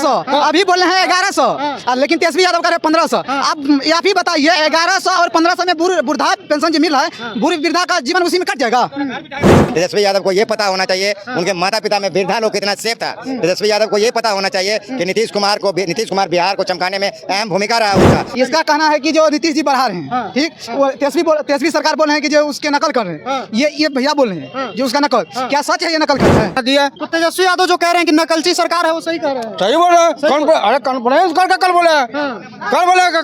1500, अभी बोल रहे हैं 1100, लेकिन तेजस्वी यादव कह रहे हैं 1500। आप ही बताइए 1100 और 1500 में वृद्धा पेंशन जो मिल रहा है, बूढ़ी वृद्धा का जीवन उसी में कट जाएगा। तेजस्वी यादव को ये पता होना चाहिए उनके माता पिता में वृद्धा लोग कितना सेफ था। तेजस्वी यादव को ये पता होना चाहिए कि नीतीश कुमार बिहार को चमकाने में अहम भूमिका रहा उनका। इसका कहना है कि जो नीतीश जी बढ़ा रहे हैं, ठीक, वो तेजस्वी सरकार बोल रहे हैं कि जो उसके नकल कर रहे हैं, ये भैया बोल रहे हैं जो उसका नकल, क्या सच है ये नकल कर रहे हैं? दिया तो तेजस्वी यादव जो कह रहे हैं कि नकलची सरकार है वो सही कह रहे हैं। सही बोल रहे हैं। अरे कॉन्फ्रेंस करके कल बोले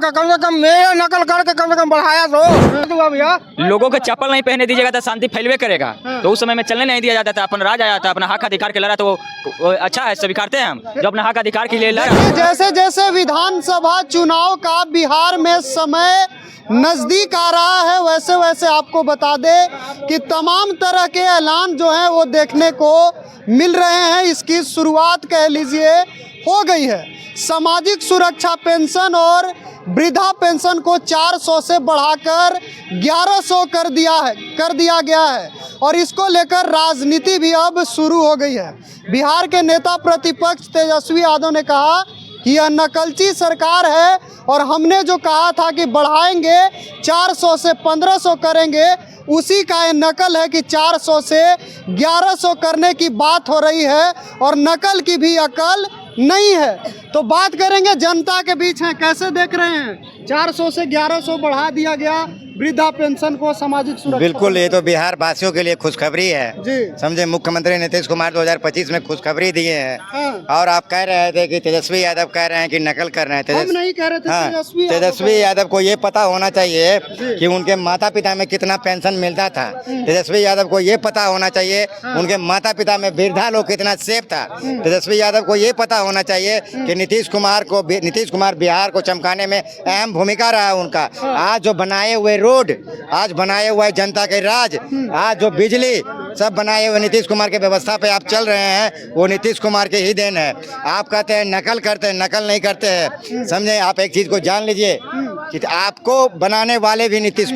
कम से कम मेरा नकल करके कम से कम बढ़ाया तो भैया। लोगों को चप्पल नहीं पहने दीजिएगा तो शांति फैलवे करेगा। तो उस समय में चलने नहीं दिया जाता था, अपन राज आया था, अपना हक अधिकार के लड़ा, तो वो अच्छा है, स्वीकारते हैं हम जो अपना हक अधिकार के लिए लड़ा। जैसे जैसे विधानसभा चुनाव का बिहार में समय नजदीक आ रहा है, वैसे वैसे आपको बता दें कि तमाम तरह के ऐलान जो हैं वो देखने को मिल रहे हैं। इसकी शुरुआत कह लीजिए हो गई है। सामाजिक सुरक्षा पेंशन और वृद्धा पेंशन को 400 से बढ़ाकर 1100 कर दिया गया है और इसको लेकर राजनीति भी अब शुरू हो गई है। बिहार के नेता प्रतिपक्ष तेजस्वी यादव ने कहा कि यह नकलची सरकार है और हमने जो कहा था कि बढ़ाएंगे 400 से 1500 करेंगे, उसी का ये नकल है कि 400 से 1100 करने की बात हो रही है और नकल की भी अकल नहीं है। तो बात करेंगे जनता के बीच है, कैसे देख रहे हैं 400 से 1100 बढ़ा दिया गया वृद्धा पेंशन को, सामाजिक सुरक्षा। बिल्कुल, ये तो बिहार वासियों के लिए खुशखबरी है जी। समझे। मुख्यमंत्री नीतीश कुमार 2025 में खुशखबरी दिए हैं। और आप कह रहे थे कि तेजस्वी यादव कह रहे हैं कि नकल कर रहे हैं। हम नहीं कह रहे थे, तेजस्वी यादव को ये पता होना चाहिए कि उनके माता पिता में कितना पेंशन मिलता था। तेजस्वी यादव को ये पता होना चाहिए उनके माता पिता में वृद्धा लोग कितना सेफ था। तेजस्वी यादव को ये पता होना चाहिए कि नीतीश कुमार बिहार को चमकाने में अहम भूमिका रहा उनका। आज जो बनाए हुए रोड, आज बनाए हुए जनता के राज, आज जो बिजली सब बनाए हुए नीतीश कुमार के व्यवस्था पे आप चल रहे हैं, वो नीतीश कुमार के ही देन है। आप कहते हैं नकल करते हैं, नकल नहीं करते हैं समझे। आप एक चीज को जान लीजिए कि आपको बनाने वाले भी नीतीश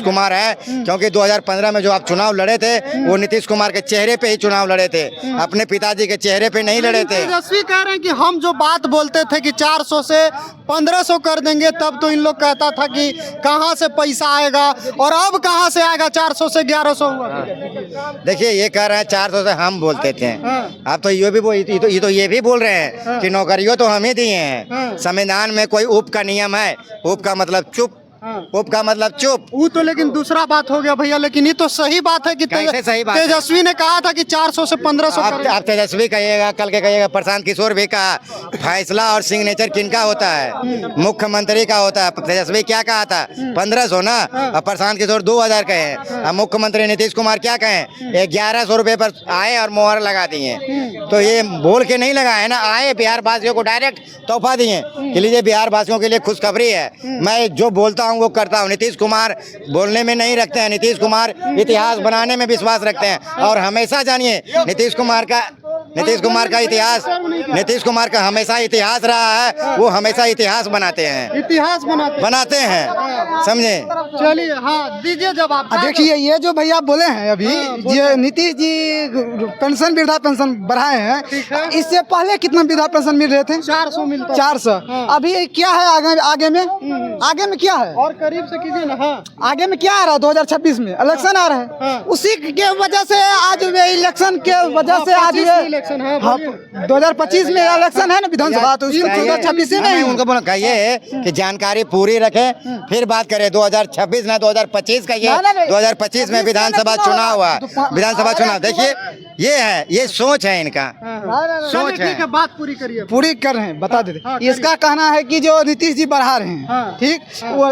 कुमार हैं, क्योंकि 2015 में जो आप चुनाव लड़े थे वो नीतीश कुमार के चेहरे पे ही चुनाव लड़े थे, अपने पिताजी के चेहरे पे नहीं लड़े थे। तेजस्वी कह रहे हैं कि हम जो बात बोलते थे कि 400 से 1500 कर देंगे, तब तो इन लोग कहता था कि कहाँ से पैसा आएगा, और अब कहाँ से आएगा 400 से 1100 हुआ। देखिए, ये कह रहे हैं 400 से हम बोलते थे, आप तो ये भी बोल रहे हैं कि नौकरियों तो हम ही दिए हैं। संविधान में कोई उप का नियम है, उप का मतलब चुप, उप का मतलब चुप। वो तो लेकिन दूसरा बात हो गया भैया, लेकिन ये तो सही बात है कि सही बात तेजस्वी ने कहा था कि 400 से 1500। आप तेजस्वी कहिएगा, कल के कहिएगा प्रशांत किशोर भी कहा, फैसला और सिग्नेचर किनका होता है? मुख्यमंत्री का होता है। तेजस्वी क्या कहा था? 1500 ना, और प्रशांत किशोर 2000 कहे। अब मुख्यमंत्री नीतीश कुमार क्या कहें? 1100 रुपए पर आए और मोहर लगा दिए। तो ये बोल के नहीं लगाए ना, आए बिहार वासियों को डायरेक्ट तोहफा दिए कि लीजिए बिहार वासियों के लिए खुशखबरी है। मैं जो बोलता हूँ वो करता हूँ। नीतीश कुमार बोलने में नहीं रखते हैं, नीतीश कुमार इतिहास बनाने में विश्वास रखते हैं। और हमेशा जानिए नीतीश कुमार का हमेशा इतिहास रहा है, वो हमेशा इतिहास बनाते हैं समझे। चलिए, हाँ दीजिए जवाब। देखिए, ये जो भैया बोले हैं अभी, ये नीतीश जी पेंशन, वृद्धा पेंशन बढ़ाए हैं, इससे पहले कितना वृद्धा पेंशन मिल रहे थे? 400 मिलता। 400। अभी क्या है आगे में क्या है? और करीब से कीजिए ना। हाँ, आगे में क्या आ रहा है? 2026 में इलेक्शन आ रहा है, उसी के वजह से आज इलेक्शन के वजह से आज 2025 में इलेक्शन है ना विधानसभा, तो 2026 में नहीं। उनको कहिए कि जानकारी पूरी रखें, फिर बात करें। 2026 ना 2025 का, ये 2025 में विधानसभा चुनाव हुआ। विधानसभा चुनाव देखिए, ये है, ये सोच है इनका, सोच है। ठीक है, बात पूरी करिए। पूरी कर रहे हैं, बता देते। इसका कहना है कि जो नीतीश जी बढ़ा रहे हैं, ठीक, वो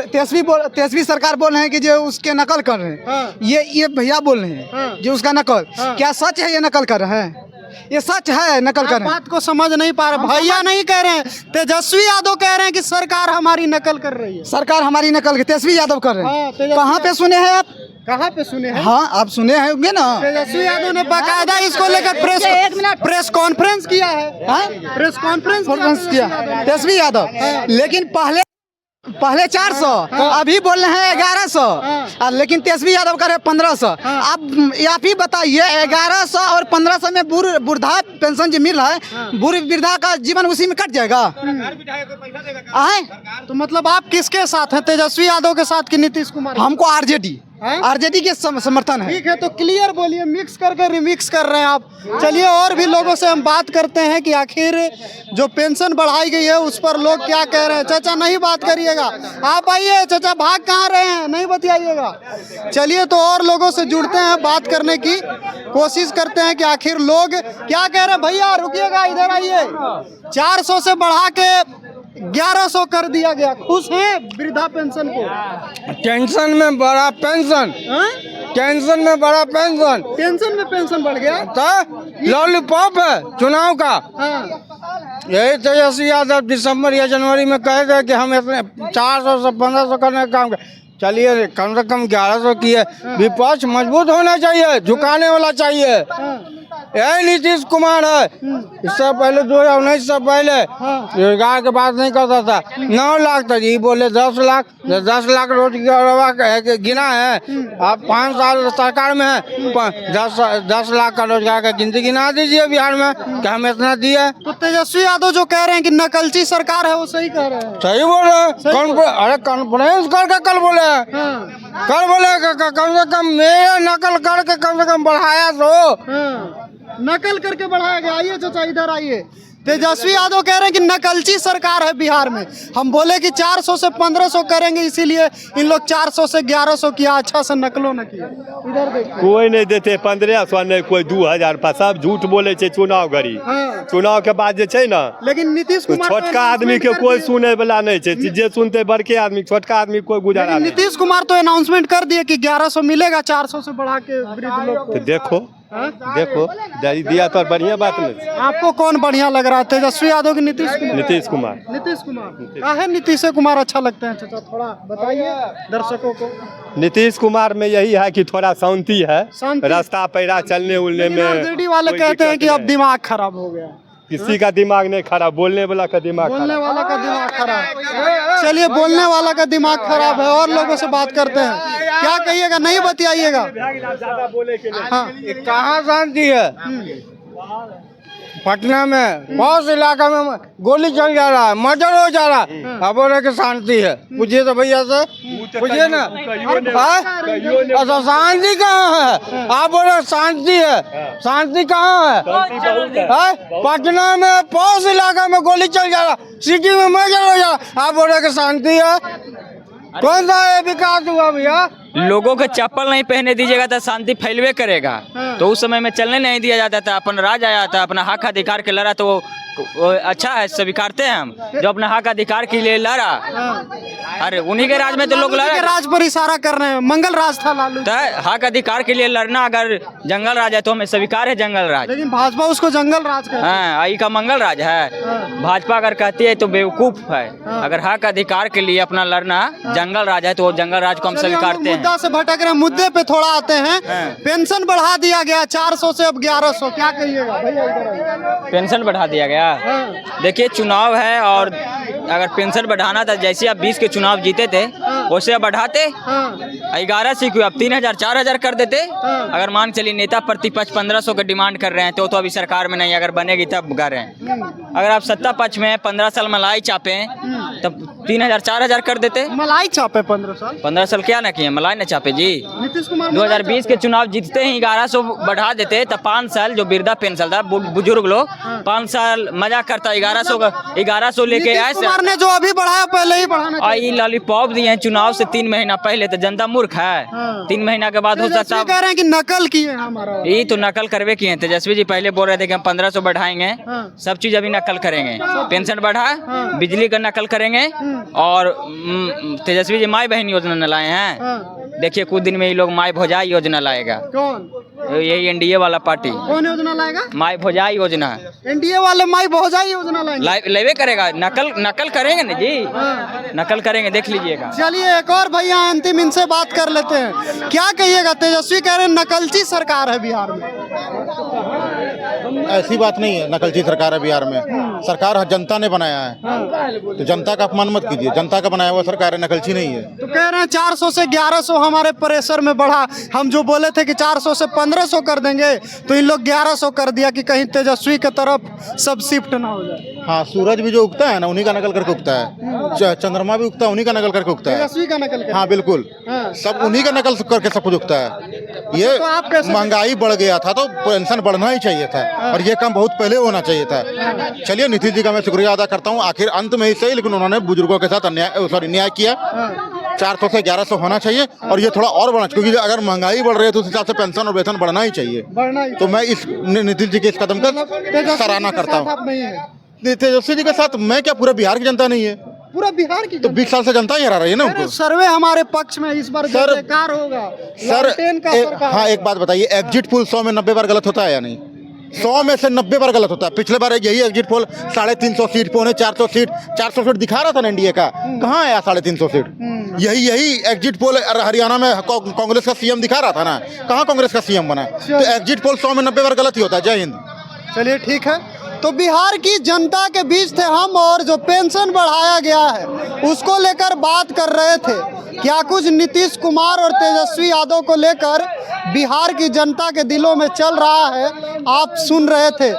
तेजस्वी सरकार बोल रहे हैं कि जो उसके नकल कर रहे हैं। ये भैया बोल रहे हैं जो उसका नकल, क्या सच है ये नकल कर रहे हैं? ये सच है नकल कर रहे हैं? बात को समझ नहीं पा रहे भैया, नहीं कह रहे हैं, तेजस्वी यादव कह रहे हैं कि सरकार हमारी नकल कर रही है। सरकार हमारी नकल, तेजस्वी यादव कर रहे हैं। कहाँ पे सुने हैं आप? कहाँ पे सुने हैं? हाँ, आप सुने होंगे ना। तेजस्वी यादव ने बाकायदा इसको लेकर प्रेस कॉन्फ्रेंस किया है। प्रेस कॉन्फ्रेंस किया तेजस्वी यादव, लेकिन पहले पहले 400 अभी बोल रहे हैं 1100 लेकिन तेजस्वी यादव करे 1500। आप ही बताइए 1100 और 1500 में वृद्धा पेंशन जो मिल रहा है वृद्धा का जीवन उसी में कट जाएगा। आए तो मतलब आप किसके साथ हैं, तेजस्वी यादव के साथ कि नीतीश कुमार? हमको आरजेडी के समर्थन है। ठीक है, तो क्लियर बोलिए, मिक्स करके रिमिक्स कर रहे हैं आप। चलिए और भी लोगों से हम बात करते हैं कि आखिर जो पेंशन बढ़ाई गई है उस पर लोग क्या कह रहे हैं। चाचा नहीं बात करिएगा, आप आइए। चाचा भाग कहाँ रहे हैं, नहीं बतियाइएगा। चलिए तो और लोगों से जुड़ते हैं, बात करने की कोशिश करते हैं कि आखिर लोग क्या कह रहे हैं। भैया रुकिएगा, इधर आइए। 400 से बढ़ा के 1100 कर दिया गया, खुश हैं वृद्धा पेंशन को? टेंशन में बड़ा पेंशन, टेंशन में बड़ा पेंशन, टेंशन में पेंशन बढ़ गया तो लॉलीपॉप है चुनाव का। यही तेजस्वी यादव दिसंबर या जनवरी में कहे थे कि हम इतने 400 से 1500 करने का काम कर। चलिए कम से कम 1100 की है। विपक्ष मजबूत होना चाहिए, झुकाने वाला चाहिए। यही नीतीश कुमार है। इससे पहले 2019 से पहले रोजगार की बात नहीं करता था। 9 लाख था जी, बोले 10 लाख, 10 लाख रोजगार गिना है। आप 5 साल सरकार में है, 10 लाख का रोजगार का गिनती गिना दीजिए बिहार में कि हम इतना दिए। तो तेजस्वी यादव जो कह रहे हैं कि नकलची सरकार है, वो सही कह रहे हैं? सही बोल रहे हैं। अरे कॉन्फ्रेंस करके कल बोले कम से कम मेरा नकल करके कम से कम बढ़ाया तो नकल करके बढ़ाया गया। आइए चाचा, इधर आइए। तेजस्वी यादव कह रहे हैं कि नकलची सरकार है बिहार में। हम बोले कि 400 से 1500 करेंगे, इसीलिए इन लोग 400 से 1100 किया, अच्छा से नकलो न किया। इधर देखिए, कोई नहीं देते 1500 नहीं, कोई 2000 पर सब झूठ बोले छे चुनाव घड़ी। चुनाव के बाद जे छे ना, लेकिन नीतीश कुमार छोटका आदमी के कोई सुने वाला नहीं छे। जे सुनते बड़के आदमी, छोटका आदमी कोई गुजारा नहीं। नीतीश कुमार तो अनाउंसमेंट कर दिए कि 1100 मिलेगा, 400 से बढ़ा के वृद्ध लोग को। देखो दिया तो बढ़िया बात नहीं। आपको कौन बढ़िया लग रहा है, तेजस्वी यादव की नीतीश कुमार? नीतीश कुमार। नीतीश कुमार काहे नीतीश कुमार अच्छा लगते हैं चाचा, थोड़ा बताइए दर्शकों को। नीतीश कुमार में यही है कि थोड़ा शांति है, शांति। रास्ता पैरा चलने उलने में। आरजेडी वाले कहते हैं कि अब दिमाग खराब हो गया। किसी का दिमाग नहीं खराब, बोलने वाला का दिमाग खराब। बोलने वाला का दिमाग खराब। चलिए, बोलने वाला का दिमाग खराब है। और लोगों से बात करते हैं, क्या कहिएगा, नहीं बतियाइएगा। हाँ, कहाँ शांति है? पटना में बहुत इलाका में गोली चल जा रहा है, मर्डर हो जा रहा है। अब बोले कि शांति है। पूछिए तो भैया से, पूछिए ना। अच्छा, शांति कहाँ है? आप बोले शांति है, शांति कहाँ है? पटना में बहुत इलाका में गोली चल जा रहा, सिटी में मर्डर हो जा रहा, आप बोले कि शांति है? कौन सा विकास हुआ भैया? लोगों को चप्पल नहीं पहने दीजिएगा तो शांति फैलवे करेगा। तो उस समय में चलने नहीं दिया जाता था, अपन राज आया था, अपना हक अधिकार के लड़ा, तो वो अच्छा है, स्वीकारते हैं हम। जो अपना हक अधिकार के लिए लड़ा, अरे उन्हीं के राज में तो लोग लड़ा। राज पर इशारा कर रहे हैं, मंगल राज था लालू। तो हक अधिकार के लिए लड़ना अगर जंगल राज है तो हमें स्वीकार है जंगल राज। लेकिन भाजपा उसको जंगल राज कहती है। हाँ, आई का मंगल राज है। भाजपा अगर कहती है तो बेवकूफ है। अगर हक अधिकार के लिए अपना लड़ना जंगल राज है तो जंगल राज को हम स्वीकारते हैं। मुद्दा से भटक रहे हैं, मुद्दे पे थोड़ा आते हैं। पेंशन बढ़ा दिया गया 400 से अब 1100, क्या कहिएगा भैया? पेंशन बढ़ा दिया गया। देखिए चुनाव है और अगर पेंशन बढ़ाना था, जैसे आप 20 के चुनाव जीते थे वैसे अब बढ़ाते। 11 से क्यों, अब 3000 4000 कर देते। अगर मान चलिए नेता प्रतिपक्ष 1500 का डिमांड कर रहे हैं तो अभी सरकार में नहीं, अगर बनेगी तब कर रहे हैं। अगर आप सत्ता पक्ष में 15 साल मलाई चापे तब 3000 4000 कर देते। मलाई चापे 15 साल क्या ना किए, मलाई न चापे जी। नीतीश कुमार 2020 के चुनाव जीतते ही 1100 बढ़ा देते, तब 5 साल जो वृद्धा पेंशन था, बुजुर्ग लोग 5 साल मजा करता। 1100 लेके ऐसे ने जो अभी बढ़ाया पहले ही बढ़ाना चाहिए। लॉलीपॉप दिए हैं चुनाव से 3 महीना पहले, तो जनता मूर्ख है। 3 महीना के बाद हो सकता है। कह रहे हैं कि नकल किए हमारा। ये तो नकल करवे किए। तेजस्वी जी पहले बोल रहे थे कि हम 1500 बढ़ाएंगे, सब चीज अभी नकल करेंगे। पेंशन बढ़ा, बिजली का नकल करेंगे, और तेजस्वी जी माई बहन योजना न लाए हैं। देखिए कुछ दिन में ये लोग माई भौजाई योजना लाएगा। कौन? यही एनडीए वाला पार्टी। कौन योजना लाएगा? माई भौजाई योजना। एनडीए वाले माई भौजाई योजना लाएंगे। लेवे करेगा, नकल करेंगे ना जी, नकल करेंगे, देख लीजिएगा। चलिए एक और भैया अंतिम, इनसे बात कर लेते हैं। क्या कहिएगा, तेजस्वी कह रहे हैं नकलची सरकार है बिहार में। ऐसी बात नहीं है, नकलची सरकार है बिहार में। सरकार जनता ने बनाया है, तो जनता का अपमान मत कीजिए। जनता का बनाया हुआ सरकार है, नकलची नहीं है। तो कह रहे हैं 400 से 1100 हमारे प्रेशर में बढ़ा। हम जो बोले थे कि 400 से 1500 कर देंगे, तो इन लोग 1100 कर दिया कि कहीं तेजस्वी की तरफ सब शिफ्ट ना हो जाए। हाँ, सूरज भी जो उगता है ना, उन्हीं का नकल करके उगता है। चंद्रमा भी उगता है, उन्हीं का नकल करके उगता है। तेजस्वी का नकल हाँ बिल्कुल, सब उन्हीं का नकल करके सब कुछ उगता है। ये तो आप कैसे- महंगाई बढ़ गया था तो पेंशन बढ़ना ही चाहिए था, और ये काम बहुत पहले होना चाहिए था। चलिए, नीतीश जी का मैं शुक्रिया अदा करता हूँ, आखिर अंत में ही सही, लेकिन उन्होंने बुजुर्गों के साथ न्याय किया। 400 से 1100 होना चाहिए, और ये थोड़ा और बढ़ना, क्योंकि अगर महंगाई बढ़ रही है तो उस हिसाब से पेंशन और वेतन बढ़ना ही चाहिए। तो मैं इस नीतीश जी के इस कदम का सराहना करता हूँ। तेजस्वी जी के साथ मैं क्या, पूरा बिहार की जनता नहीं है? पूरा बिहार की तो 20 साल से जनता ही हरा रही है ना उनको। सर्वे हमारे पक्ष में इस बार सर- बेकार होगा। सर लालटेन का सरकार। हाँ, एक बात बताइए, एग्जिट पोल 100 में 90 बार गलत होता है या नहीं? 100 में से 90 बार गलत होता है। पिछले बार यही एग्जिट पोल 350 सीट, 400 सीट दिखा रहा था ना एनडीए का, कहाँ आया 350 सीट? यही एग्जिट पोल हरियाणा में कांग्रेस का सीएम दिखा रहा था ना, कहाँ कांग्रेस का सीएम बना? तो एग्जिट पोल 100 में 90 बार गलत ही होता है। जय हिंद। चलिए ठीक है, तो बिहार की जनता के बीच थे हम, और जो पेंशन बढ़ाया गया है उसको लेकर बात कर रहे थे। क्या कुछ नीतीश कुमार और तेजस्वी यादव को लेकर बिहार की जनता के दिलों में चल रहा है, आप सुन रहे थे।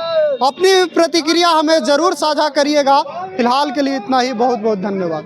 अपनी प्रतिक्रिया हमें ज़रूर साझा करिएगा। फिलहाल के लिए इतना ही, बहुत बहुत धन्यवाद।